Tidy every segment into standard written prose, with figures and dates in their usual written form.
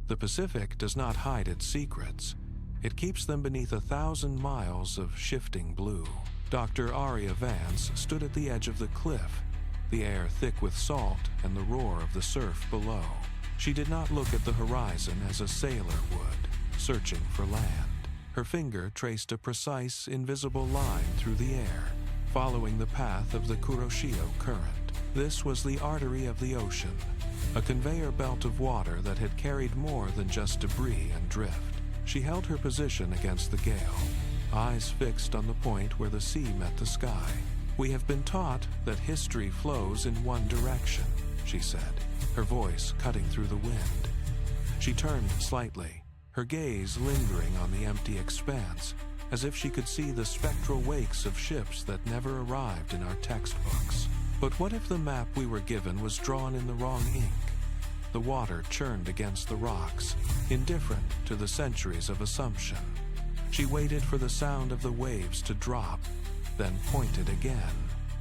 The Pacific does not hide its secrets. It keeps them beneath 1,000 miles of shifting blue. Dr. Aria Vance stood at the edge of the cliff, the air thick with salt and the roar of the surf below. She did not look at the horizon as a sailor would, searching for land. Her finger traced a precise, invisible line through the air, following the path of the Kuroshio current. This was the artery of the ocean, a conveyor belt of water that had carried more than just debris and drift. She held her position against the gale, eyes fixed on the point where the sea met the sky. "We have been taught that history flows in one direction," she said, her voice cutting through the wind. She turned slightly, her gaze lingering on the empty expanse, as if she could see the spectral wakes of ships that never arrived in our textbooks. But what if the map we were given was drawn in the wrong ink? The water churned against the rocks, indifferent to the centuries of assumption. She waited for the sound of the waves to drop, then pointed again.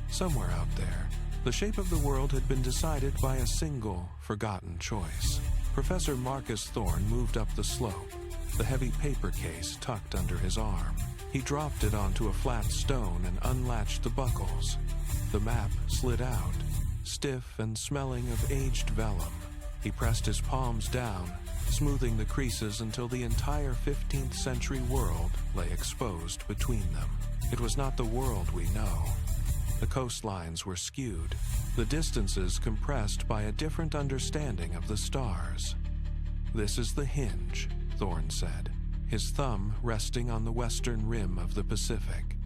Somewhere out there, the shape of the world had been decided by a single, forgotten choice. Professor Marcus Thorne moved up the slope, the heavy paper case tucked under his arm. He dropped it onto a flat stone and unlatched the buckles. The map slid out, stiff and smelling of aged vellum. He pressed his palms down, smoothing the creases until the entire 15th century world lay exposed between them. It was not the world we know. The coastlines were skewed, the distances compressed by a different understanding of the stars. "This is the hinge," Thorne said, his thumb resting on the western rim of the Pacific.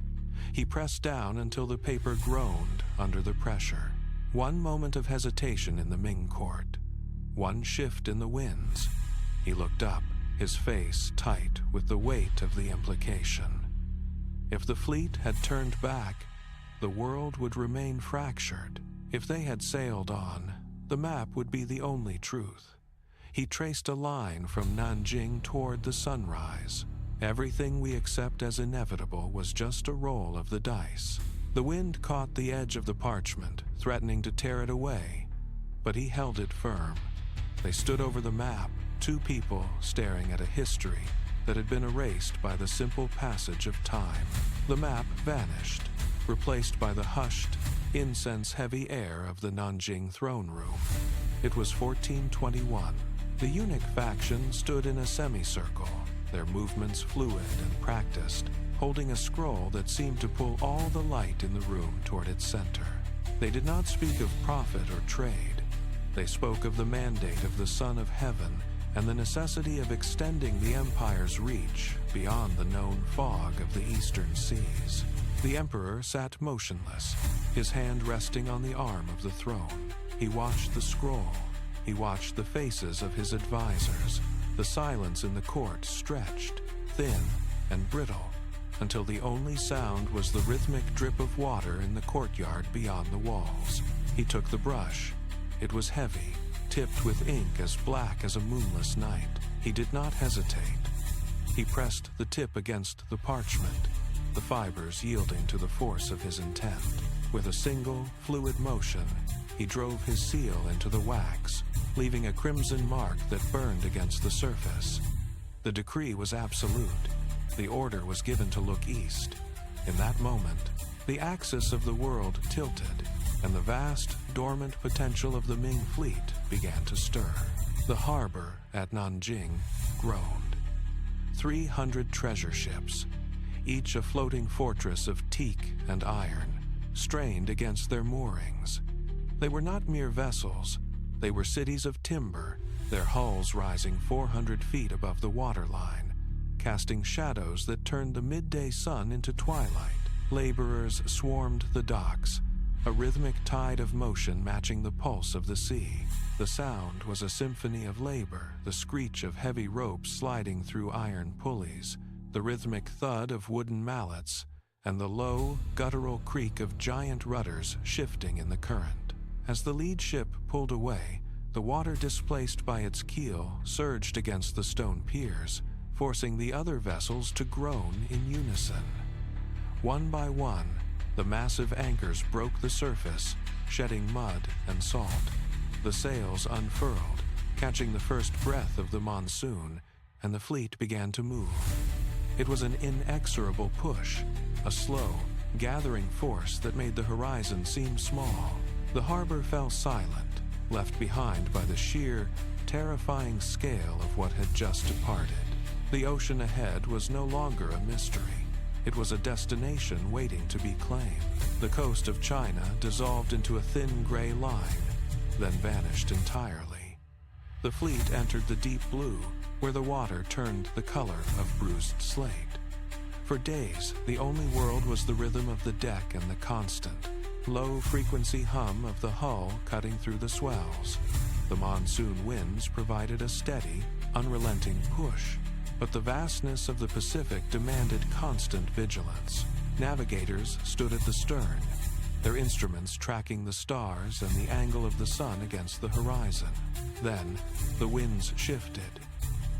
He pressed down until the paper groaned under the pressure. One moment of hesitation in the Ming court. One shift in the winds. He looked up, his face tight with the weight of the implication. If the fleet had turned back, the world would remain fractured. If they had sailed on, the map would be the only truth. He traced a line from Nanjing toward the sunrise. Everything we accept as inevitable was just a roll of the dice. The wind caught the edge of the parchment, threatening to tear it away, but he held it firm. They stood over the map, two people staring at a history that had been erased by the simple passage of time. The map vanished, replaced by the hushed, incense-heavy air of the Nanjing throne room. It was 1421. The eunuch faction stood in a semicircle, their movements fluid and practiced, holding a scroll that seemed to pull all the light in the room toward its center. They did not speak of profit or trade. They spoke of the mandate of the Son of Heaven and the necessity of extending the empire's reach beyond the known fog of the eastern seas. The emperor sat motionless, his hand resting on the arm of the throne. He watched the scroll. He watched the faces of his advisors. The silence in the court stretched, thin and brittle, until the only sound was the rhythmic drip of water in the courtyard beyond the walls. He took the brush. It was heavy, tipped with ink as black as a moonless night. He did not hesitate. He pressed the tip against the parchment, the fibers yielding to the force of his intent. With a single, fluid motion, he drove his seal into the wax, leaving a crimson mark that burned against the surface. The decree was absolute. The order was given to look east. In that moment, the axis of the world tilted, and the vast, dormant potential of the Ming fleet began to stir. The harbor at Nanjing groaned. 300 treasure ships, each a floating fortress of teak and iron, strained against their moorings. They were not mere vessels. They were cities of timber, their hulls rising 400 feet above the waterline, casting shadows that turned the midday sun into twilight. Laborers swarmed the docks, a rhythmic tide of motion matching the pulse of the sea. The sound was a symphony of labor, the screech of heavy ropes sliding through iron pulleys, the rhythmic thud of wooden mallets, and the low, guttural creak of giant rudders shifting in the current. As the lead ship pulled away, the water displaced by its keel surged against the stone piers, forcing the other vessels to groan in unison. One by one, the massive anchors broke the surface, shedding mud and salt. The sails unfurled, catching the first breath of the monsoon, and the fleet began to move. It was an inexorable push, a slow, gathering force that made the horizon seem small. The harbor fell silent, left behind by the sheer, terrifying scale of what had just departed. The ocean ahead was no longer a mystery. It was a destination waiting to be claimed. The coast of China dissolved into a thin gray line, then vanished entirely. The fleet entered the deep blue, where the water turned the color of bruised slate. For days, the only world was the rhythm of the deck and the constant, low-frequency hum of the hull cutting through the swells. The monsoon winds provided a steady, unrelenting push, but the vastness of the Pacific demanded constant vigilance. Navigators stood at the stern, their instruments tracking the stars and the angle of the sun against the horizon. Then, the winds shifted.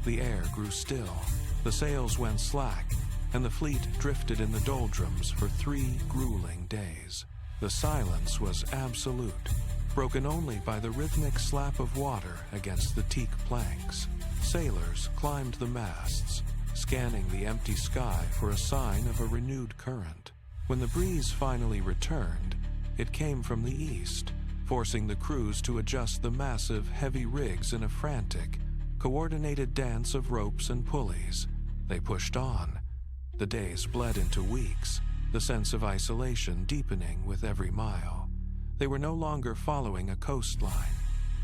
The air grew still, the sails went slack, and the fleet drifted in the doldrums for 3 grueling days. The silence was absolute, broken only by the rhythmic slap of water against the teak planks. Sailors climbed the masts, scanning the empty sky for a sign of a renewed current. When the breeze finally returned, it came from the east, forcing the crews to adjust the massive, heavy rigs in a frantic, coordinated dance of ropes and pulleys. They pushed on. The days bled into weeks, the sense of isolation deepening with every mile. They were no longer following a coastline.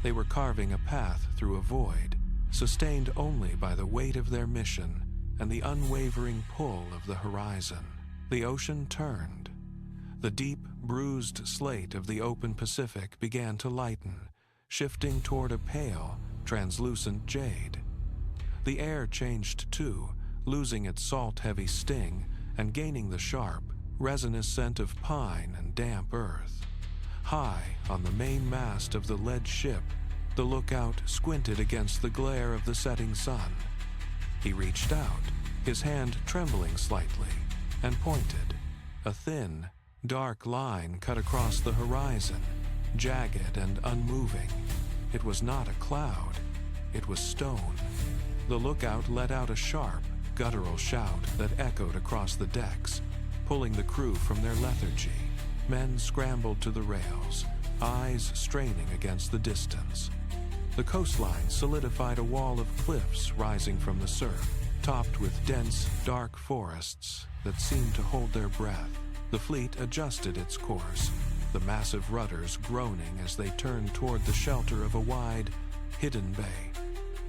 They were carving a path through a void, sustained only by the weight of their mission and the unwavering pull of the horizon. The ocean turned. The deep, bruised slate of the open Pacific began to lighten, shifting toward a pale, translucent jade. The air changed too, losing its salt-heavy sting and gaining the sharp, resinous scent of pine and damp earth. High on the main mast of the lead ship, the lookout squinted against the glare of the setting sun. He reached out, his hand trembling slightly, and pointed. A thin, dark line cut across the horizon, jagged and unmoving. It was not a cloud, it was stone. The lookout let out a sharp, guttural shout that echoed across the decks, pulling the crew from their lethargy. Men scrambled to the rails, eyes straining against the distance. The coastline solidified a wall of cliffs rising from the surf, topped with dense, dark forests that seemed to hold their breath. The fleet adjusted its course, the massive rudders groaning as they turned toward the shelter of a wide, hidden bay.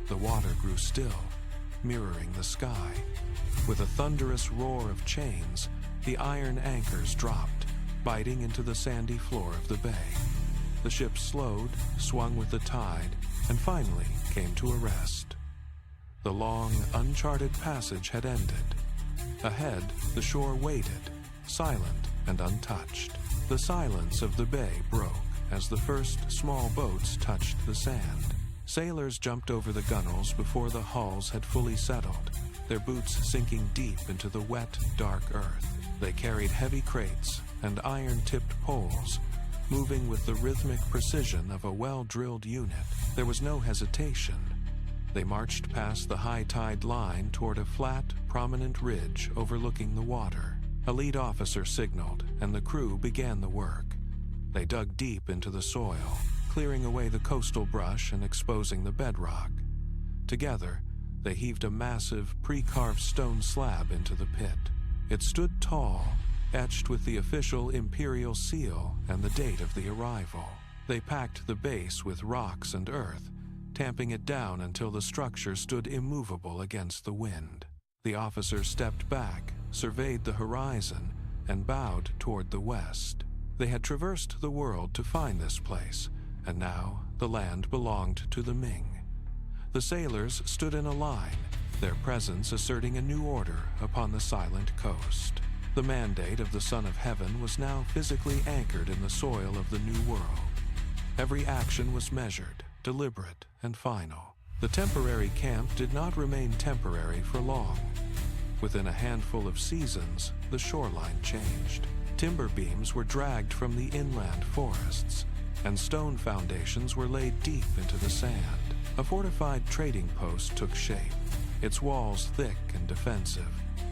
The water grew still, mirroring the sky. With a thunderous roar of chains, the iron anchors dropped, biting into the sandy floor of the bay. The ship slowed, swung with the tide, and finally came to a rest. The long, uncharted passage had ended. Ahead, the shore waited, silent and untouched. The silence of the bay broke as the first small boats touched the sand. Sailors jumped over the gunwales before the hulls had fully settled, their boots sinking deep into the wet, dark earth. They carried heavy crates and iron-tipped poles, moving with the rhythmic precision of a well-drilled unit. There was no hesitation. They marched past the high-tide line toward a flat, prominent ridge overlooking the water. A lead officer signaled, and the crew began the work. They dug deep into the soil, clearing away the coastal brush and exposing the bedrock. Together, they heaved a massive, pre-carved stone slab into the pit. It stood tall, etched with the official imperial seal and the date of the arrival. They packed the base with rocks and earth, tamping it down until the structure stood immovable against the wind. The officer stepped back, surveyed the horizon, and bowed toward the west. They had traversed the world to find this place, and now the land belonged to the Ming. The sailors stood in a line, their presence asserting a new order upon the silent coast. The mandate of the Son of Heaven was now physically anchored in the soil of the New World. Every action was measured, deliberate, and final. The temporary camp did not remain temporary for long. Within a handful of seasons, the shoreline changed. Timber beams were dragged from the inland forests, and stone foundations were laid deep into the sand. A fortified trading post took shape, its walls thick and defensive,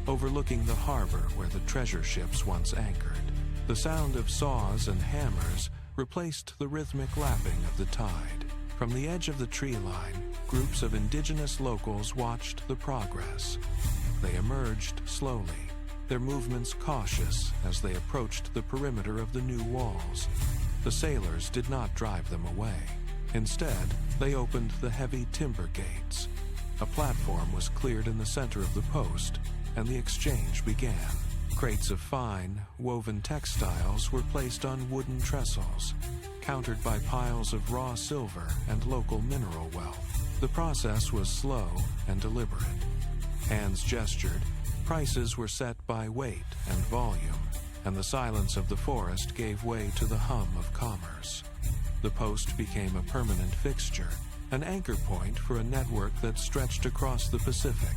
overlooking the harbor where the treasure ships once anchored. The sound of saws and hammers replaced the rhythmic lapping of the tide. From the edge of the tree line, groups of indigenous locals watched the progress. They emerged slowly, their movements cautious as they approached the perimeter of the new walls. The sailors did not drive them away. Instead, they opened the heavy timber gates. A platform was cleared in the center of the post, and the exchange began. Crates of fine, woven textiles were placed on wooden trestles, countered by piles of raw silver and local mineral wealth. The process was slow and deliberate. Hands gestured, prices were set by weight and volume, and the silence of the forest gave way to the hum of commerce. The post became a permanent fixture, an anchor point for a network that stretched across the Pacific.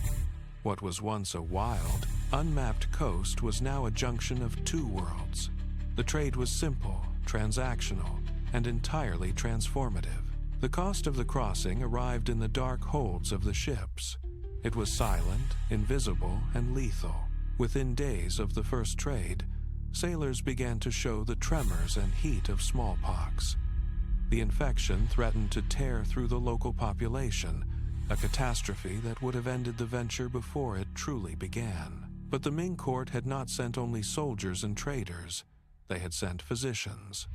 What was once a wild, unmapped coast was now a junction of two worlds. The trade was simple, transactional, and entirely transformative. The cost of the crossing arrived in the dark holds of the ships. It was silent, invisible, and lethal. Within days of the first trade, sailors began to show the tremors and heat of smallpox. The infection threatened to tear through the local population, a catastrophe that would have ended the venture before it truly began. But the Ming court had not sent only soldiers and traders. They had sent physicians.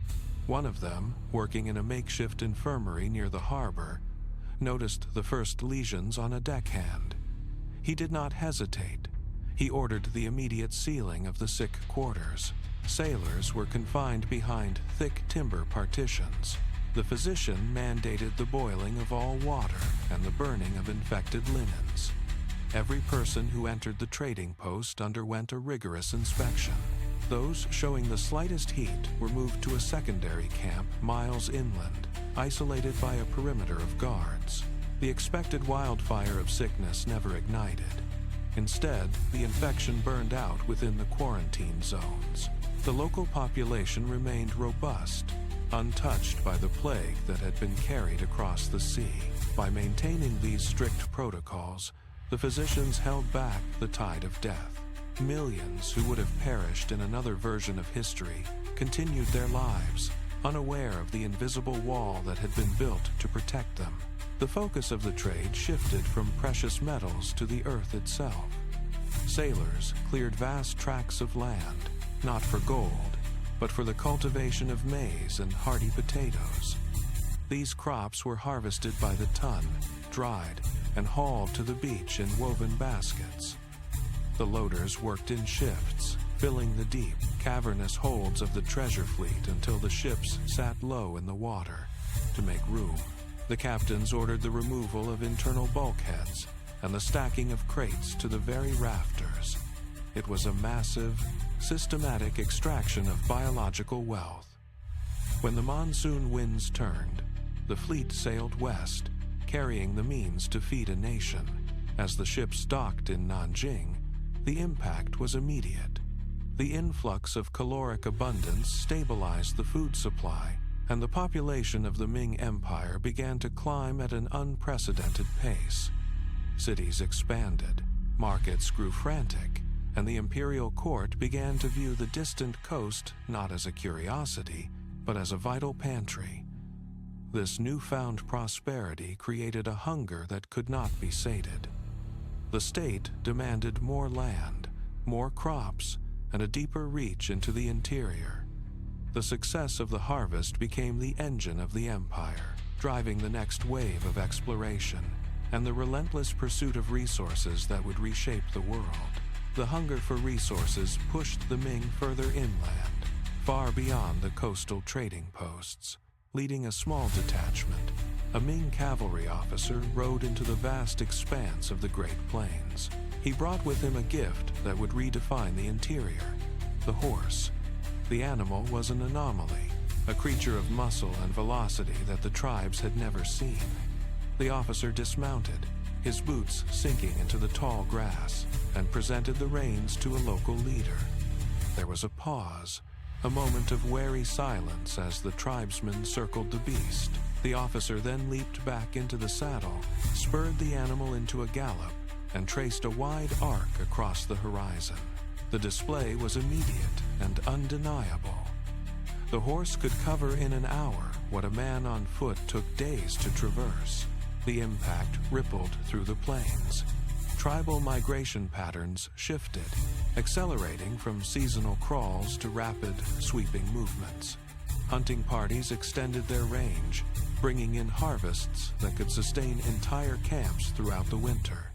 One of them, working in a makeshift infirmary near the harbor, noticed the first lesions on a deckhand. He did not hesitate. He ordered the immediate sealing of the sick quarters. Sailors were confined behind thick timber partitions. The physician mandated the boiling of all water and the burning of infected linens. Every person who entered the trading post underwent a rigorous inspection. Those showing the slightest heat were moved to a secondary camp miles inland, isolated by a perimeter of guards. The expected wildfire of sickness never ignited. Instead, the infection burned out within the quarantine zones. The local population remained robust, untouched by the plague that had been carried across the sea. By maintaining these strict protocols, the physicians held back the tide of death. Millions who would have perished in another version of history continued their lives, unaware of the invisible wall that had been built to protect them. The focus of the trade shifted from precious metals to the earth itself. Sailors cleared vast tracts of land, not for gold, but for the cultivation of maize and hardy potatoes. These crops were harvested by the ton, dried, and hauled to the beach in woven baskets. The loaders worked in shifts, filling the deep, cavernous holds of the treasure fleet until the ships sat low in the water. To make room, the captains ordered the removal of internal bulkheads and the stacking of crates to the very rafters. It was a massive, systematic extraction of biological wealth. When the monsoon winds turned, the fleet sailed west, carrying the means to feed a nation. As the ships docked in Nanjing, the impact was immediate. The influx of caloric abundance stabilized the food supply, and the population of the Ming Empire began to climb at an unprecedented pace. Cities expanded, markets grew frantic, and the imperial court began to view the distant coast not as a curiosity, but as a vital pantry. This newfound prosperity created a hunger that could not be sated. The state demanded more land, more crops, and a deeper reach into the interior. The success of the harvest became the engine of the empire, driving the next wave of exploration and the relentless pursuit of resources that would reshape the world. The hunger for resources pushed the Ming further inland, far beyond the coastal trading posts. Leading a small detachment, a Ming cavalry officer rode into the vast expanse of the Great Plains. He brought with him a gift that would redefine the interior: the horse. The animal was an anomaly, a creature of muscle and velocity that the tribes had never seen. The officer dismounted, his boots sinking into the tall grass, and presented the reins to a local leader. There was a pause, a moment of wary silence as the tribesmen circled the beast. The officer then leaped back into the saddle, spurred the animal into a gallop, and traced a wide arc across the horizon. The display was immediate and undeniable. The horse could cover in an hour what a man on foot took days to traverse. The impact rippled through the plains. Tribal migration patterns shifted, accelerating from seasonal crawls to rapid, sweeping movements. Hunting parties extended their range, bringing in harvests that could sustain entire camps throughout the winter.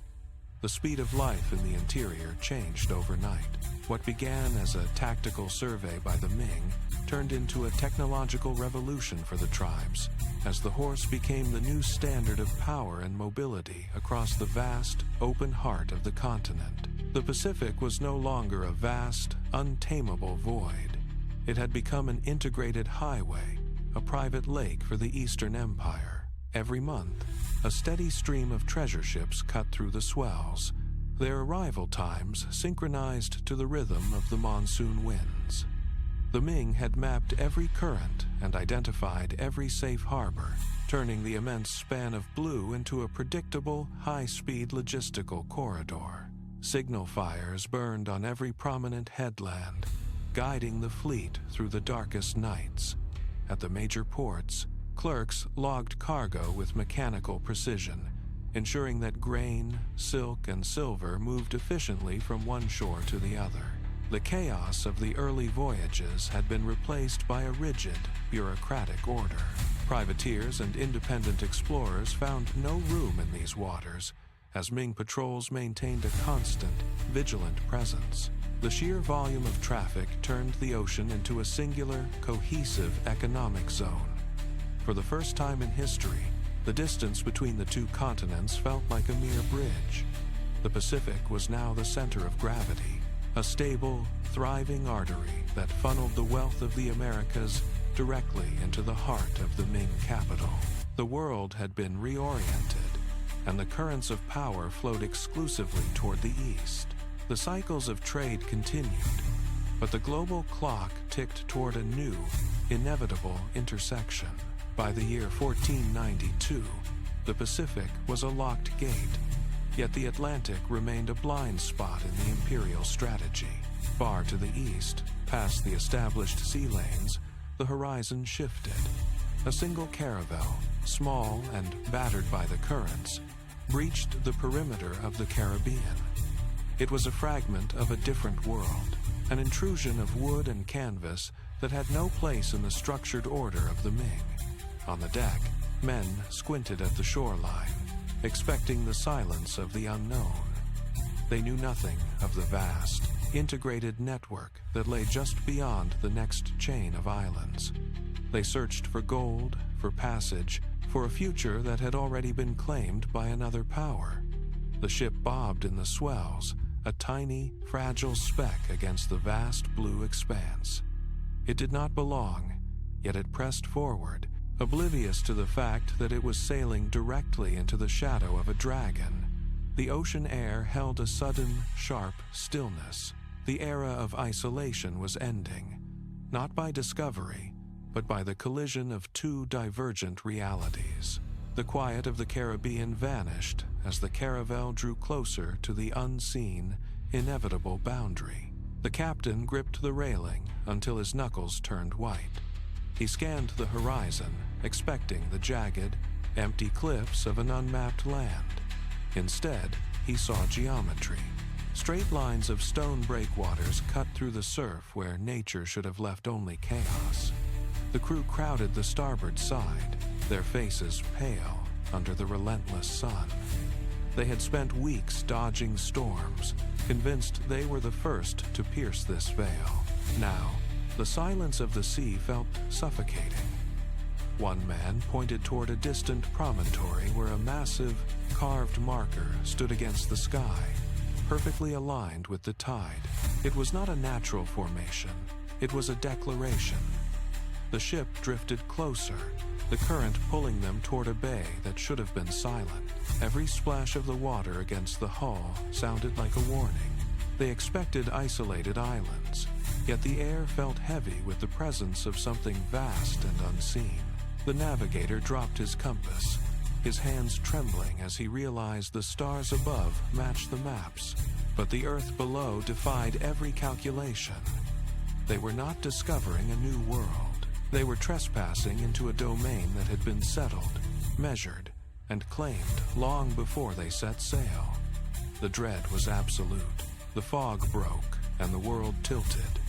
The speed of life in the interior changed overnight. What began as a tactical survey by the Ming turned into a technological revolution for the tribes, as the horse became the new standard of power and mobility across the vast, open heart of the continent. The Pacific was no longer a vast, untamable void. It had become an integrated highway, a private lake for the Eastern Empire. Every month, a steady stream of treasure ships cut through the swells, their arrival times synchronized to the rhythm of the monsoon winds. The Ming had mapped every current and identified every safe harbor, turning the immense span of blue into a predictable, high-speed logistical corridor. Signal fires burned on every prominent headland, guiding the fleet through the darkest nights. At the major ports, clerks logged cargo with mechanical precision, ensuring that grain, silk, and silver moved efficiently from one shore to the other. The chaos of the early voyages had been replaced by a rigid, bureaucratic order. Privateers and independent explorers found no room in these waters, as Ming patrols maintained a constant, vigilant presence. The sheer volume of traffic turned the ocean into a singular, cohesive economic zone. For the first time in history, the distance between the two continents felt like a mere bridge. The Pacific was now the center of gravity, a stable, thriving artery that funneled the wealth of the Americas directly into the heart of the Ming capital. The world had been reoriented, and the currents of power flowed exclusively toward the east. The cycles of trade continued, but the global clock ticked toward a new, inevitable intersection. By the year 1492, the Pacific was a locked gate, yet the Atlantic remained a blind spot in the imperial strategy. Far to the east, past the established sea lanes, the horizon shifted. A single caravel, small and battered by the currents, breached the perimeter of the Caribbean. It was a fragment of a different world, an intrusion of wood and canvas that had no place in the structured order of the Ming. On the deck, men squinted at the shoreline, expecting the silence of the unknown. They knew nothing of the vast, integrated network that lay just beyond the next chain of islands. They searched for gold, for passage, for a future that had already been claimed by another power. The ship bobbed in the swells, a tiny, fragile speck against the vast blue expanse. It did not belong, yet it pressed forward, oblivious to the fact that it was sailing directly into the shadow of a dragon. The ocean air held a sudden, sharp stillness. The era of isolation was ending, not by discovery, but by the collision of two divergent realities. The quiet of the Caribbean vanished as the caravel drew closer to the unseen, inevitable boundary. The captain gripped the railing until his knuckles turned white. He scanned the horizon, expecting the jagged, empty cliffs of an unmapped land. Instead, he saw geometry. Straight lines of stone breakwaters cut through the surf where nature should have left only chaos. The crew crowded the starboard side, their faces pale under the relentless sun. They had spent weeks dodging storms, convinced they were the first to pierce this veil. Now, the silence of the sea felt suffocating. One man pointed toward a distant promontory where a massive, carved marker stood against the sky, perfectly aligned with the tide. It was not a natural formation, it was a declaration. The ship drifted closer, the current pulling them toward a bay that should have been silent. Every splash of the water against the hull sounded like a warning. They expected isolated islands, yet the air felt heavy with the presence of something vast and unseen. The navigator dropped his compass, his hands trembling as he realized the stars above matched the maps, but the earth below defied every calculation. They were not discovering a new world. They were trespassing into a domain that had been settled, measured, and claimed long before they set sail. The dread was absolute. The fog broke, and the world tilted.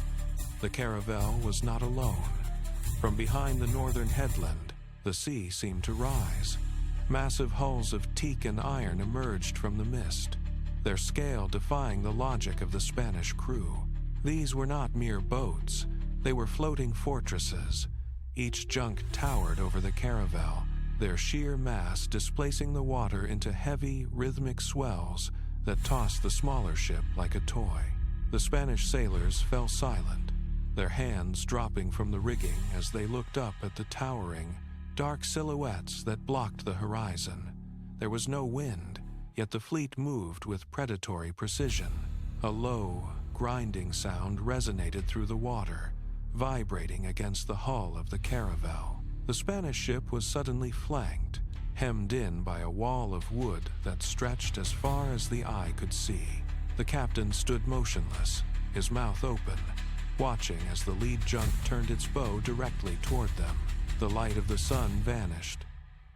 The caravel was not alone. From behind the northern headland, the sea seemed to rise. Massive hulls of teak and iron emerged from the mist, their scale defying the logic of the Spanish crew. These were not mere boats. They were floating fortresses. Each junk towered over the caravel, their sheer mass displacing the water into heavy, rhythmic swells that tossed the smaller ship like a toy. The Spanish sailors fell silent, their hands dropping from the rigging as they looked up at the towering, dark silhouettes that blocked the horizon. There was no wind, yet the fleet moved with predatory precision. A low, grinding sound resonated through the water, vibrating against the hull of the caravel. The Spanish ship was suddenly flanked, hemmed in by a wall of wood that stretched as far as the eye could see. The captain stood motionless, his mouth open, watching as the lead junk turned its bow directly toward them. The light of the sun vanished,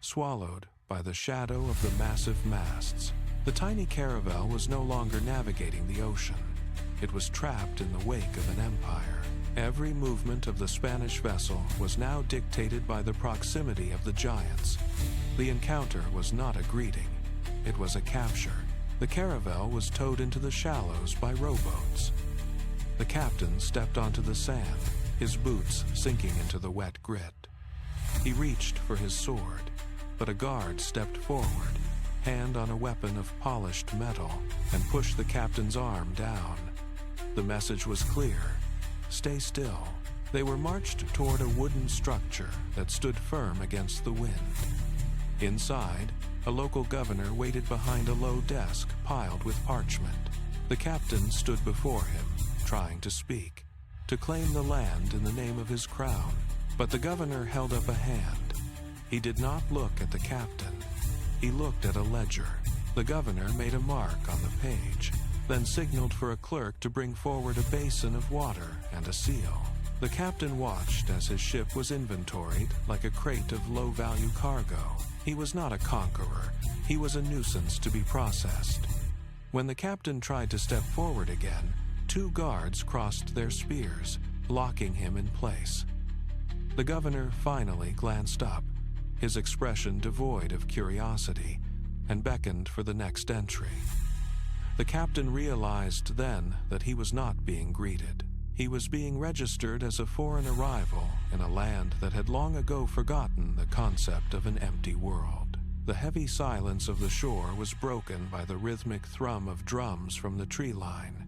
swallowed by the shadow of the massive masts. The tiny caravel was no longer navigating the ocean. It was trapped in the wake of an empire. Every movement of the Spanish vessel was now dictated by the proximity of the giants. The encounter was not a greeting. It was a capture. The caravel was towed into the shallows by rowboats. The captain stepped onto the sand, his boots sinking into the wet grit. He reached for his sword, but a guard stepped forward, hand on a weapon of polished metal, and pushed the captain's arm down. The message was clear: stay still. They were marched toward a wooden structure that stood firm against the wind. Inside, a local governor waited behind a low desk piled with parchment. The captain stood before him, trying to speak, to claim the land in the name of his crown. But the governor held up a hand. He did not look at the captain. He looked at a ledger. The governor made a mark on the page, then signaled for a clerk to bring forward a basin of water and a seal. The captain watched as his ship was inventoried like a crate of low-value cargo. He was not a conqueror. He was a nuisance to be processed. When the captain tried to step forward again, 2 guards crossed their spears, locking him in place. The governor finally glanced up, his expression devoid of curiosity, and beckoned for the next entry. The captain realized then that he was not being greeted. He was being registered as a foreign arrival in a land that had long ago forgotten the concept of an empty world. The heavy silence of the shore was broken by the rhythmic thrum of drums from the tree line.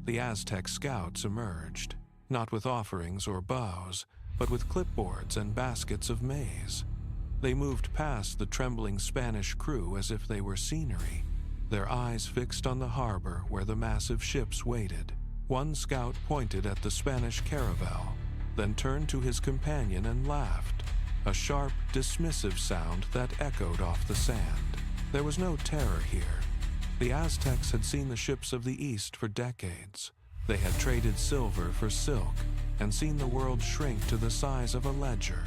The Aztec scouts emerged, not with offerings or bows, but with clipboards and baskets of maize. They moved past the trembling Spanish crew as if they were scenery, their eyes fixed on the harbor where the massive ships waited. One scout pointed at the Spanish caravel, then turned to his companion and laughed, a sharp, dismissive sound that echoed off the sand. There was no terror here. The Aztecs had seen the ships of the East for decades. They had traded silver for silk and seen the world shrink to the size of a ledger.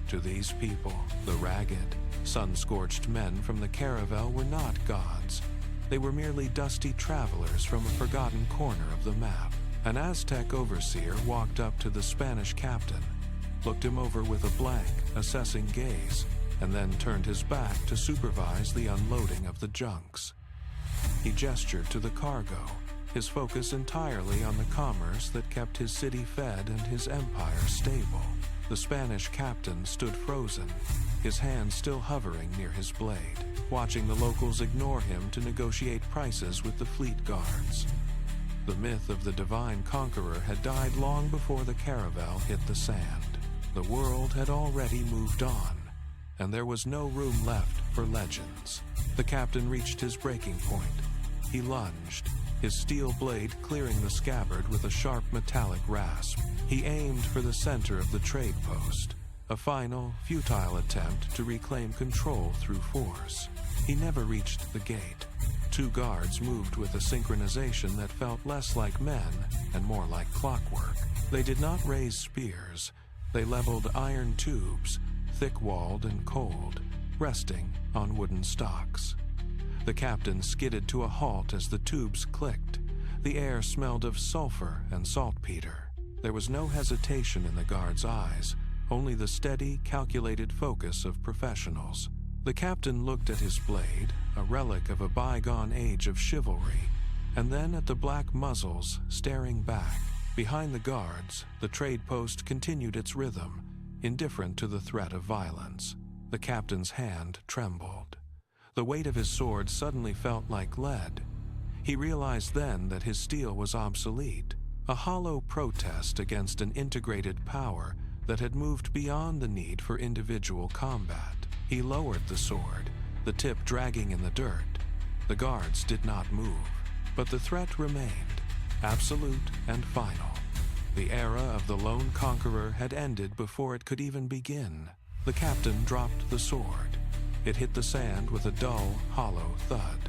To these people, the ragged, sun-scorched men from the caravel were not gods. They were merely dusty travelers from a forgotten corner of the map. An Aztec overseer walked up to the Spanish captain, looked him over with a blank, assessing gaze, and then turned his back to supervise the unloading of the junks. He gestured to the cargo, his focus entirely on the commerce that kept his city fed and his empire stable. The Spanish captain stood frozen, his hand still hovering near his blade, watching the locals ignore him to negotiate prices with the fleet guards. The myth of the divine conqueror had died long before the caravel hit the sand. The world had already moved on, and there was no room left for legends. The captain reached his breaking point. He lunged, his steel blade clearing the scabbard with a sharp metallic rasp. He aimed for the center of the trade post, a final, futile attempt to reclaim control through force. He never reached the gate. Two guards moved with a synchronization that felt less like men and more like clockwork. They did not raise spears. They leveled iron tubes, thick-walled and cold, resting on wooden stocks. The captain skidded to a halt as the tubes clicked. The air smelled of sulfur and saltpeter. There was no hesitation in the guard's eyes, only the steady, calculated focus of professionals. The captain looked at his blade, a relic of a bygone age of chivalry, and then at the black muzzles staring back. Behind the guards, the trade post continued its rhythm, indifferent to the threat of violence. The captain's hand trembled. The weight of his sword suddenly felt like lead. He realized then that his steel was obsolete, a hollow protest against an integrated power that had moved beyond the need for individual combat. He lowered the sword, the tip dragging in the dirt. The guards did not move, but the threat remained, absolute and final. The era of the lone conqueror had ended before it could even begin. The captain dropped the sword. It hit the sand with a dull, hollow thud.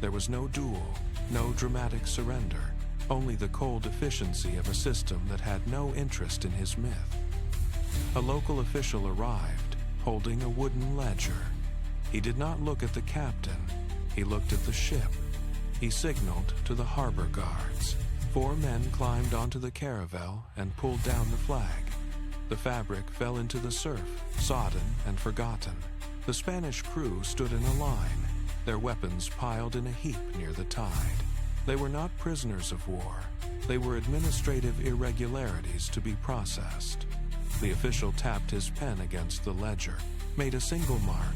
There was no duel, no dramatic surrender, only the cold efficiency of a system that had no interest in his myth. A local official arrived, holding a wooden ledger. He did not look at the captain. He looked at the ship. He signaled to the harbor guards. 4 men climbed onto the caravel and pulled down the flag. The fabric fell into the surf, sodden and forgotten. The Spanish crew stood in a line, their weapons piled in a heap near the tide. They were not prisoners of war. They were administrative irregularities to be processed. The official tapped his pen against the ledger, made a single mark,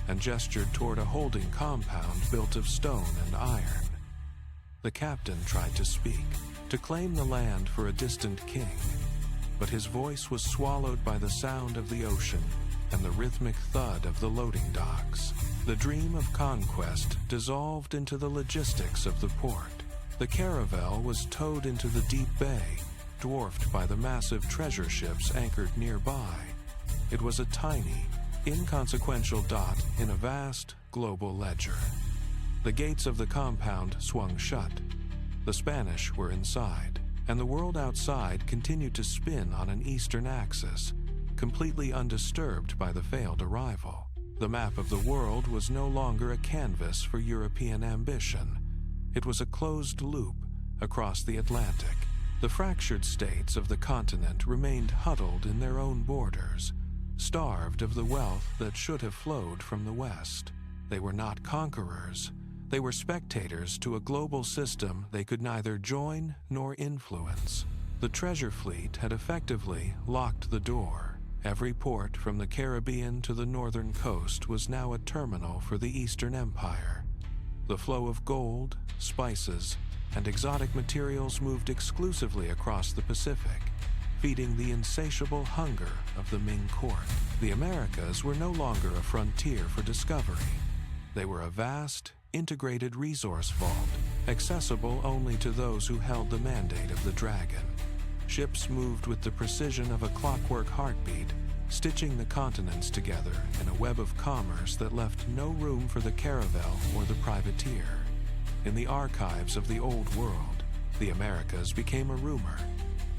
and gestured toward a holding compound built of stone and iron. The captain tried to speak, to claim the land for a distant king, but his voice was swallowed by the sound of the ocean and the rhythmic thud of the loading docks. The dream of conquest dissolved into the logistics of the port. The caravel was towed into the deep bay, dwarfed by the massive treasure ships anchored nearby. It was a tiny, inconsequential dot in a vast, global ledger. The gates of the compound swung shut. The Spanish were inside, and the world outside continued to spin on an eastern axis, completely undisturbed by the failed arrival. The map of the world was no longer a canvas for European ambition. It was a closed loop across the Atlantic. The fractured states of the continent remained huddled in their own borders, starved of the wealth that should have flowed from the West. They were not conquerors. They were spectators to a global system they could neither join nor influence. The treasure fleet had effectively locked the door. Every port from the Caribbean to the northern coast was now a terminal for the Eastern Empire. The flow of gold, spices, and exotic materials moved exclusively across the Pacific, feeding the insatiable hunger of the Ming court. The Americas were no longer a frontier for discovery. They were a vast, integrated resource vault, accessible only to those who held the mandate of the dragon. Ships moved with the precision of a clockwork heartbeat, stitching the continents together in a web of commerce that left no room for the caravel or the privateer. In the archives of the Old World, the Americas became a rumor,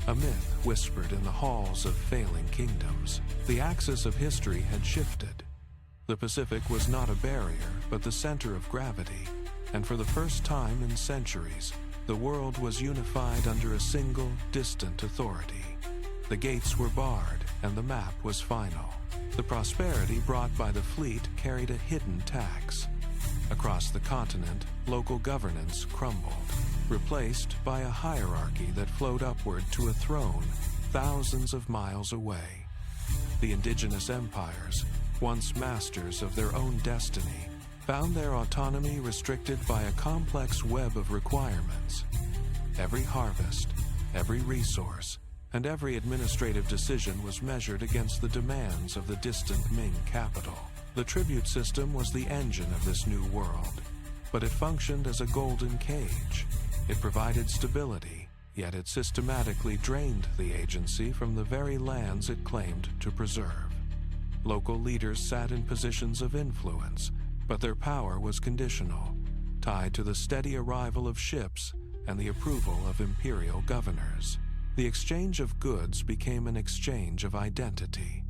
a myth whispered in the halls of failing kingdoms. The axis of history had shifted. The Pacific was not a barrier, but the center of gravity, and for the first time in centuries, the world was unified under a single, distant authority. The gates were barred, and the map was final. The prosperity brought by the fleet carried a hidden tax. Across the continent, local governance crumbled, replaced by a hierarchy that flowed upward to a throne thousands of miles away. The indigenous empires, once masters of their own destiny, found their autonomy restricted by a complex web of requirements. Every harvest, every resource, and every administrative decision was measured against the demands of the distant Ming capital. The tribute system was the engine of this new world, but it functioned as a golden cage. It provided stability, yet it systematically drained the agency from the very lands it claimed to preserve. Local leaders sat in positions of influence, but their power was conditional, tied to the steady arrival of ships and the approval of imperial governors. The exchange of goods became an exchange of identity.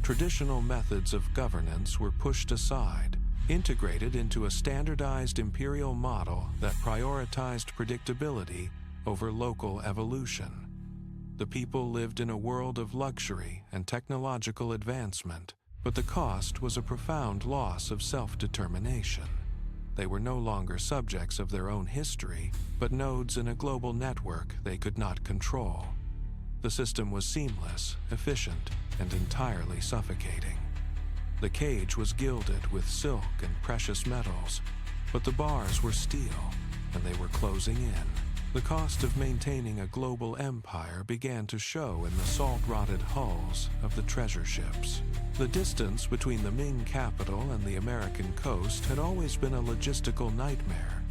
Traditional methods of governance were pushed aside, integrated into a standardized imperial model that prioritized predictability over local evolution. The people lived in a world of luxury and technological advancement, but the cost was a profound loss of self-determination. They were no longer subjects of their own history, but nodes in a global network they could not control. The system was seamless, efficient, and entirely suffocating. The cage was gilded with silk and precious metals, but the bars were steel, and they were closing in. The cost of maintaining a global empire began to show in the salt-rotted hulls of the treasure ships. The distance between the Ming capital and the American coast had always been a logistical nightmare,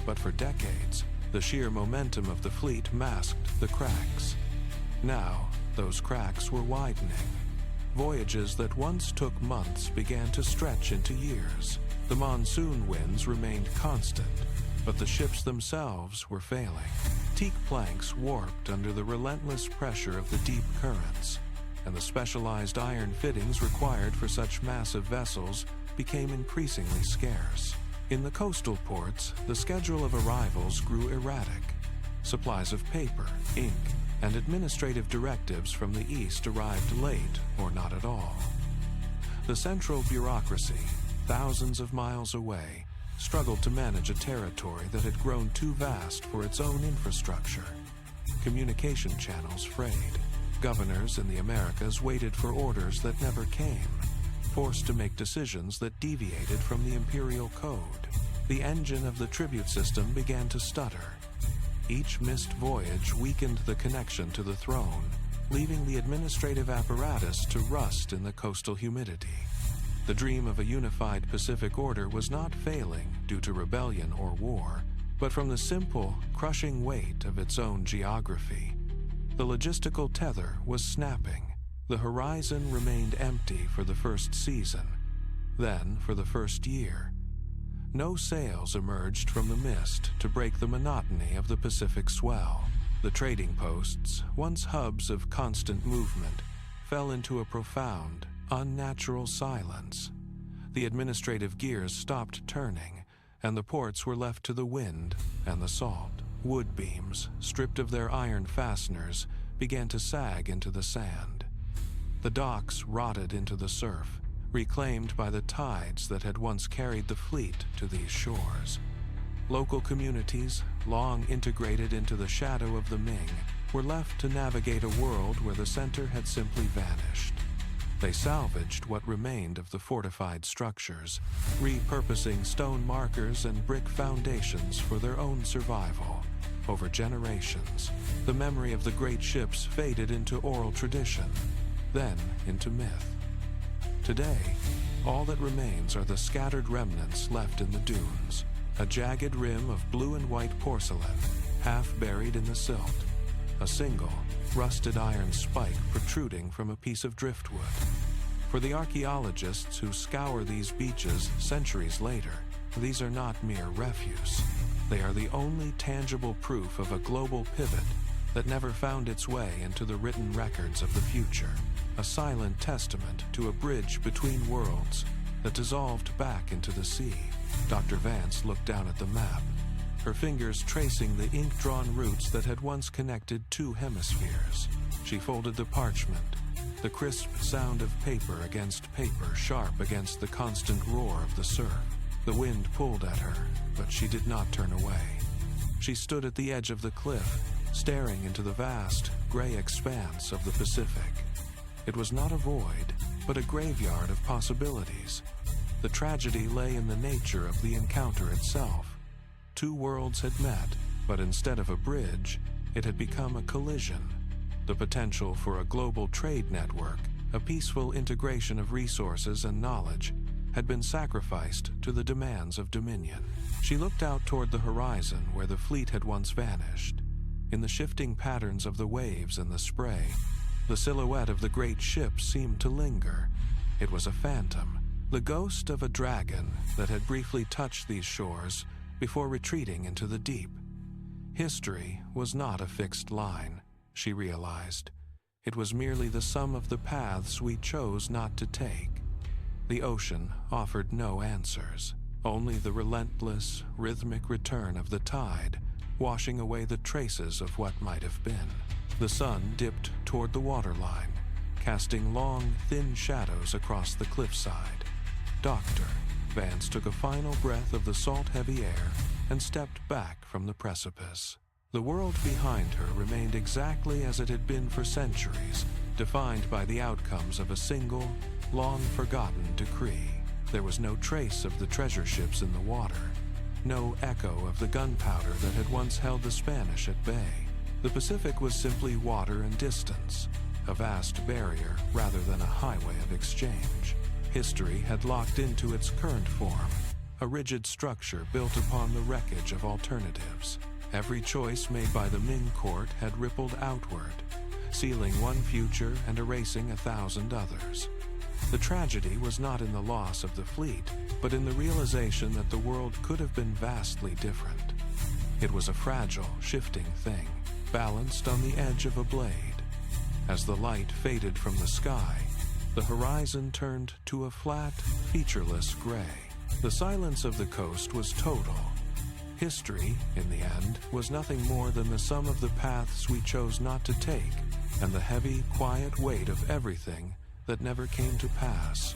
but for decades, the sheer momentum of the fleet masked the cracks. Now, those cracks were widening. Voyages that once took months began to stretch into years. The monsoon winds remained constant, but the ships themselves were failing. Teak planks warped under the relentless pressure of the deep currents, and the specialized iron fittings required for such massive vessels became increasingly scarce. In the coastal ports, the schedule of arrivals grew erratic. Supplies of paper, ink, and administrative directives from the east arrived late or not at all. The central bureaucracy, thousands of miles away, struggled to manage a territory that had grown too vast for its own infrastructure. Communication channels frayed. Governors in the Americas waited for orders that never came, forced to make decisions that deviated from the imperial code. The engine of the tribute system began to stutter. Each missed voyage weakened the connection to the throne, leaving the administrative apparatus to rust in the coastal humidity. The dream of a unified Pacific order was not failing due to rebellion or war, but from the simple, crushing weight of its own geography. The logistical tether was snapping. The horizon remained empty for the first season, then for the first year. No sails emerged from the mist to break the monotony of the Pacific swell. The trading posts, once hubs of constant movement, fell into a profound, unnatural silence. The administrative gears stopped turning, and the ports were left to the wind and the salt. Wood beams, stripped of their iron fasteners, began to sag into the sand. The docks rotted into the surf, reclaimed by the tides that had once carried the fleet to these shores. Local communities, long integrated into the shadow of the Ming, were left to navigate a world where the center had simply vanished. They salvaged what remained of the fortified structures, repurposing stone markers and brick foundations for their own survival. Over generations, the memory of the great ships faded into oral tradition, then into myth. Today, all that remains are the scattered remnants left in the dunes, a jagged rim of blue and white porcelain, half buried in the silt, a single, rusted iron spike protruding from a piece of driftwood. For the archaeologists who scour these beaches centuries later, these are not mere refuse. They are the only tangible proof of a global pivot that never found its way into the written records of the future, a silent testament to a bridge between worlds that dissolved back into the sea. Dr. Vance looked down at the map, her fingers tracing the ink-drawn routes that had once connected two hemispheres. She folded the parchment, the crisp sound of paper against paper sharp against the constant roar of the surf. The wind pulled at her, but she did not turn away. She stood at the edge of the cliff, staring into the vast, gray expanse of the Pacific. It was not a void, but a graveyard of possibilities. The tragedy lay in the nature of the encounter itself. Two worlds had met, but instead of a bridge, it had become a collision. The potential for a global trade network, a peaceful integration of resources and knowledge, had been sacrificed to the demands of dominion. She looked out toward the horizon where the fleet had once vanished. In the shifting patterns of the waves and the spray, the silhouette of the great ship seemed to linger. It was a phantom, the ghost of a dragon that had briefly touched these shores before retreating into the deep. History was not a fixed line, she realized. It was merely the sum of the paths we chose not to take. The ocean offered no answers, only the relentless, rhythmic return of the tide, washing away the traces of what might have been. The sun dipped toward the waterline, casting long, thin shadows across the cliffside. Dr. Vance took a final breath of the salt-heavy air and stepped back from the precipice. The world behind her remained exactly as it had been for centuries, defined by the outcomes of a single, long-forgotten decree. There was no trace of the treasure ships in the water, no echo of the gunpowder that had once held the Spanish at bay. The Pacific was simply water and distance, a vast barrier rather than a highway of exchange. History had locked into its current form, a rigid structure built upon the wreckage of alternatives. Every choice made by the Ming court had rippled outward, sealing one future and erasing 1,000 others. The tragedy was not in the loss of the fleet, but in the realization that the world could have been vastly different. It was a fragile, shifting thing, balanced on the edge of a blade. As the light faded from the sky, the horizon turned to a flat, featureless gray. The silence of the coast was total. History, in the end, was nothing more than the sum of the paths we chose not to take, and the heavy, quiet weight of everything that never came to pass.